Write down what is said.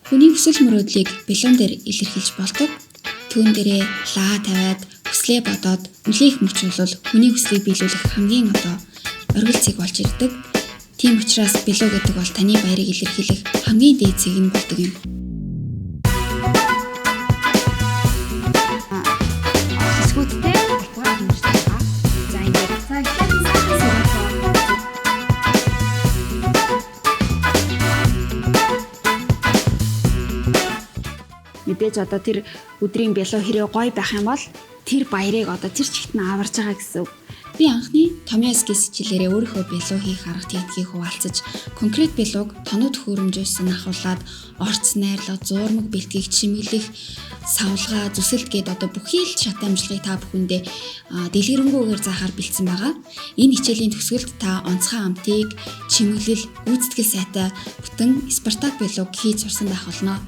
Хүний хүсэл мөрөөдлийг бэлэн дээр илэрхийлж болдог. Түүн дээрээ лаа тавиад хүслээ бодоод үлээх мөч бол хүний хүслийг биелүүлэх хамгийн оргил цэг болж ирдэг. Тийм учраас бэлүү гэдэг бол таны баярыг илэрхийлэх хамгийн дээд цэг нь болдог юм. Мэдээж одоо тэр өдрийн бэлүү хэрэг гоё байх юм бол тэр баярыг одоо тэр чигт нь аварж байгаа гэсэн үг. Би анхны Томьёоскис хичээлээрээ өөрийнхөө бэлүү хийх арга техникийг хуваалцаж, конкрет бэлүүг тонууд хөрөмжөөс нь ахуулаад, орц найрлага, зуурмаг бэлтгийг чимэглэх, савлгаа, зүсэлт гээд одоо бүхий л шат амжилтыг та бүхэндээ дэлгэрэнгүйгээр заахаар бэлдсэн байгаа. Энэ хичээлийн төгсгөлд та онцгой амтыг, чимэглэл, гүйцэтгэл сайтай бүтэн Спартак бэлүүг хийж сурсан байх болно.